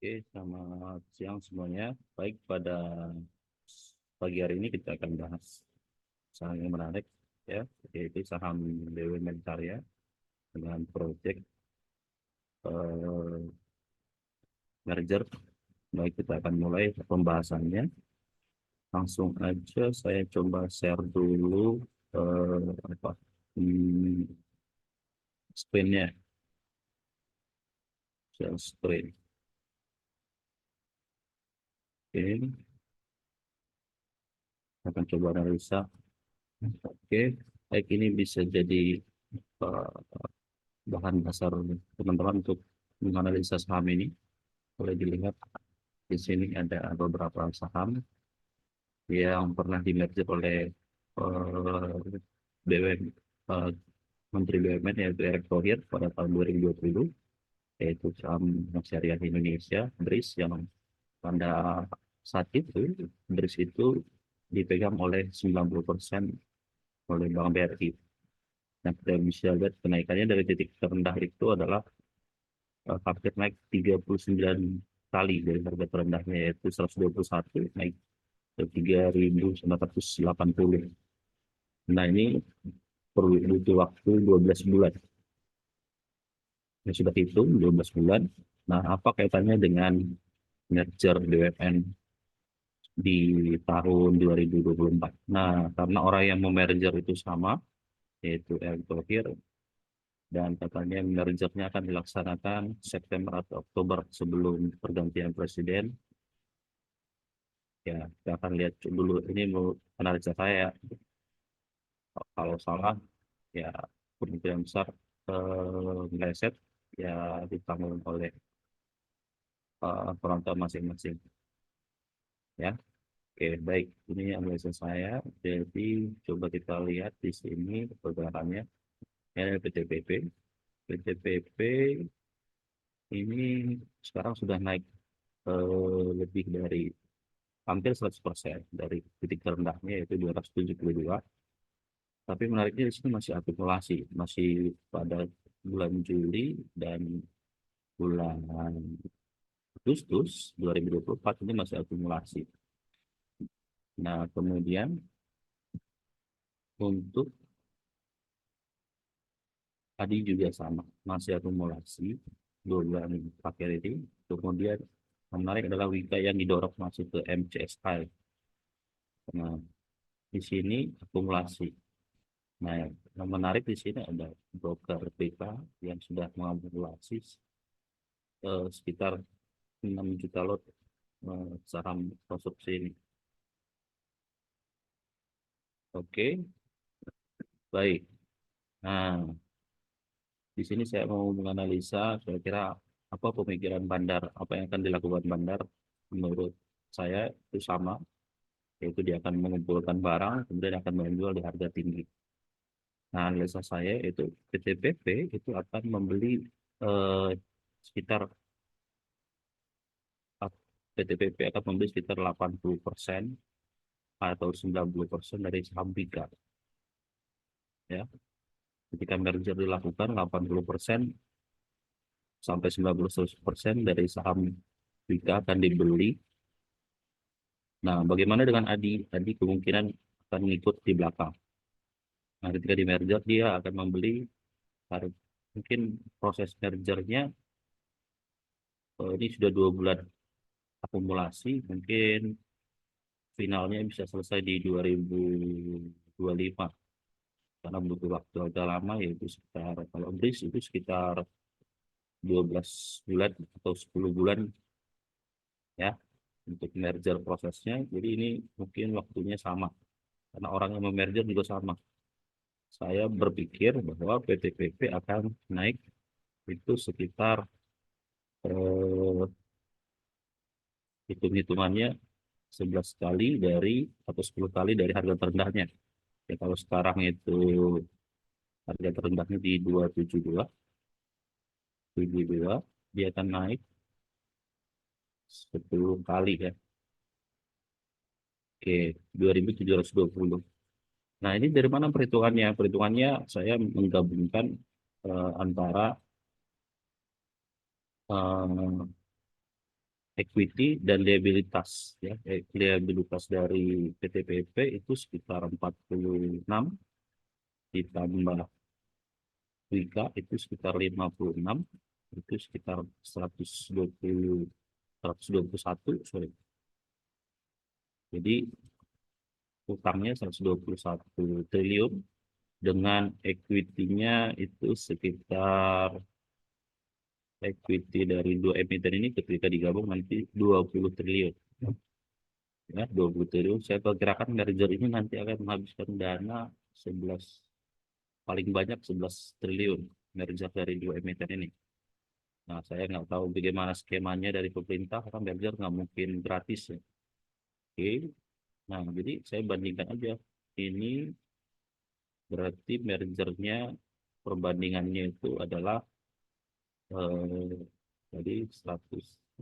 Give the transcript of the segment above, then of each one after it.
Oke, selamat siang semuanya. Baik, pada pagi hari ini kita akan bahas saham yang menarik, ya, yaitu saham BUMN Karya dengan proyek eh, merger. Baik, kita akan mulai pembahasannya. Langsung aja saya coba share dulu apa hmm, screen-nya, share screen. Oke, akan coba analisa. Oke, baik, ini bisa jadi eh, bahan dasar teman-teman untuk menganalisa saham ini. Boleh dilihat di sini ada beberapa saham yang pernah dimerger oleh BUMN, eh, Menteri BUMN yaitu Erick Thohir pada tahun 2020, yaitu saham Bank Syariah Indonesia BRIS, yang pada saat itu BRIS itu dipegang oleh 90% oleh Bank BRI. Nah, kita bisa lihat kenaikannya dari titik terendah itu adalah hampir naik 39 kali dari harga terendahnya, yaitu 121, naik ke 3.980. Nah, ini perlu butuh waktu 12 bulan. Ya, sudah hitung 12 bulan. Nah, apa kaitannya dengan merger BUMN di tahun 2024? Nah, karena orang yang memerger itu sama, yaitu Erick Thohir, dan katanya mergernya akan dilaksanakan September atau Oktober sebelum pergantian presiden. Ya, kita akan lihat dulu, ini mau analisa saya. Kalau salah, ya kemungkinan besar meleset, ya ditanggung oleh penonton masing-masing, ya. Oke, baik, ini analisa saya. Jadi coba kita lihat di sini pergerakannya. Ini ada PTPP. PTPP ini sekarang sudah naik lebih dari hampir 100% dari titik terendahnya, yaitu 272. Tapi menariknya di sini masih akumulasi, masih pada bulan Juli dan bulan Agustus 2024 ini masih akumulasi. Nah, kemudian untuk tadi juga sama, masih akumulasi 2 bulan terakhir ini. Kemudian yang menarik adalah Wika yang didorong masuk ke MCSI. Nah, di sini akumulasi. Nah, yang menarik di sini ada broker BK yang sudah mengakumulasi sekitar 6 juta lot saham konsumsi ini. Oke, baik. Nah, di sini saya mau menganalisa kira-kira apa pemikiran Bandar, apa yang akan dilakukan Bandar. Menurut saya itu sama, yaitu dia akan mengumpulkan barang, kemudian akan menjual di harga tinggi. Nah, analisa saya itu PTPP itu akan membeli eh, sekitar PTPP akan membeli sekitar 80% atau 90% dari saham Bika. Ya, ketika merger dilakukan, 80% sampai 90% dari saham Bika akan dibeli. Nah, bagaimana dengan Adi? Adi kemungkinan akan ngikut di belakang. Nah, ketika di merger dia akan membeli, mungkin proses mergernya ini sudah 2 bulan akumulasi, mungkin finalnya bisa selesai di 2025, karena butuh waktu agak lama, yaitu sekitar, kalau BRIS itu sekitar 12 bulan atau 10 bulan, ya, untuk merger prosesnya. Jadi ini mungkin waktunya sama, karena orang yang memerger juga sama. Saya berpikir bahwa PTPP akan naik itu sekitar eh, hitung-hitungannya 11 kali dari atau 10 kali dari harga terendahnya. Ya, kalau sekarang itu harga terendahnya di 272, dia akan naik 10 kali, ya. Oke, 2.720. Nah, ini dari mana perhitungannya? Perhitungannya saya menggabungkan antara eh, equity dan liabilitas ya. Liabilitas dari PTPP itu sekitar 46 ditambah Wika itu sekitar 56, itu sekitar 121, sorry. Jadi utangnya 121 triliun dengan equity-nya itu sekitar, equity dari dua emiten ini ketika digabung nanti 20 triliun. Ya, 20 triliun. Saya perkirakan merger ini nanti akan menghabiskan dana 11, paling banyak 11 triliun merger dari dua emiten ini. Nah, saya nggak tahu bagaimana skemanya dari pemerintah, karena merger nggak mungkin gratis ya. Oke, nah jadi saya bandingkan aja. Ini berarti mergernya, perbandingannya itu adalah jadi 121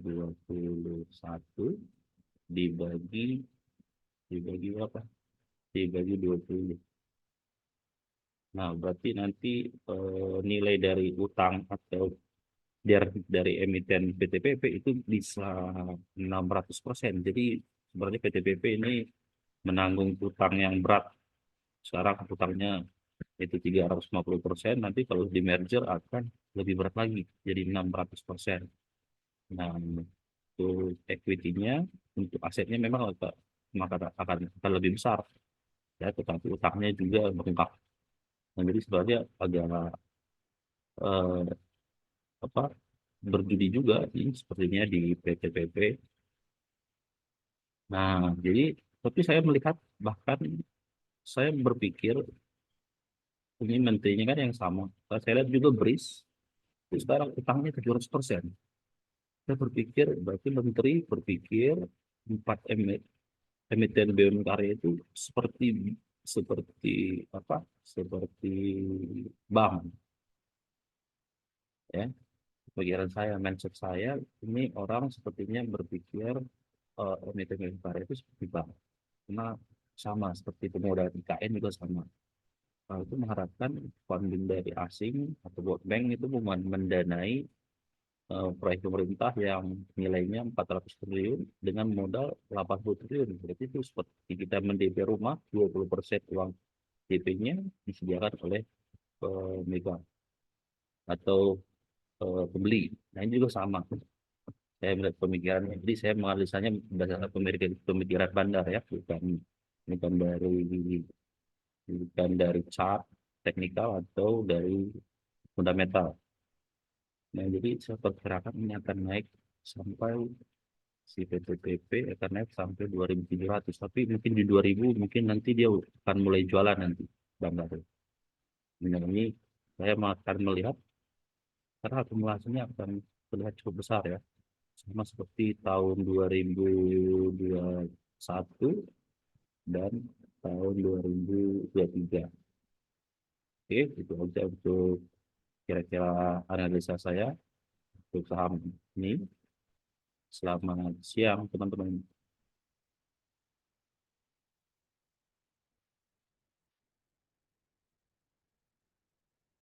dibagi dibagi berapa? Dibagi 20. Nah, berarti nanti nilai dari utang atau dari emiten PTPP itu bisa 600%. Jadi sebenarnya PTPP ini menanggung utang yang berat. Sekarang utangnya itu 350%, nanti kalau di merger akan lebih berat lagi, jadi 600%. Nah, untuk equity-nya, untuk asetnya memang akan lebih besar, ya, tetapi utangnya juga bengkak. Nah, jadi sebenarnya agak eh, apa berjudi juga sih sepertinya di PTPP. Nah, jadi tapi saya melihat, bahkan saya berpikir ini menterinya kan yang sama. Saya lihat juga BRIS itu sekarang utangnya 700%. Saya berpikir berarti menteri berpikir empat emiten BUMN karya itu seperti seperti apa? Seperti bank, ya. Pikiran saya, mindset saya, ini orang sepertinya berpikir emiten BUMN karya itu seperti bank. Karena sama seperti pemodal IKN juga sama. Nah, itu mengharapkan funding dari asing atau World Bank itu mendanai proyek pemerintah yang nilainya 400 triliun dengan modal 80 triliun. Berarti itu seperti kita mendp rumah, 20% uang DP-nya disediakan oleh pemegang atau pembeli. Nah, ini juga sama. Saya melihat pemikirannya. Jadi saya menganalisanya berdasarkan pemikiran bandar ya, bukan dari chart teknikal atau dari fundamental. Nah, jadi saya perkirakan ini akan naik sampai, si PTPP akan naik sampai 2.700, tapi mungkin di 2000 mungkin nanti dia akan mulai jualan nanti Bang Daryl. Nah, ini saya akan melihat karena akumulasinya akan terlihat cukup besar ya, sama seperti tahun 2021 dan tahun 2023. Oke, itu aja untuk kira-kira analisa saya untuk saham ini. Selamat siang teman-teman.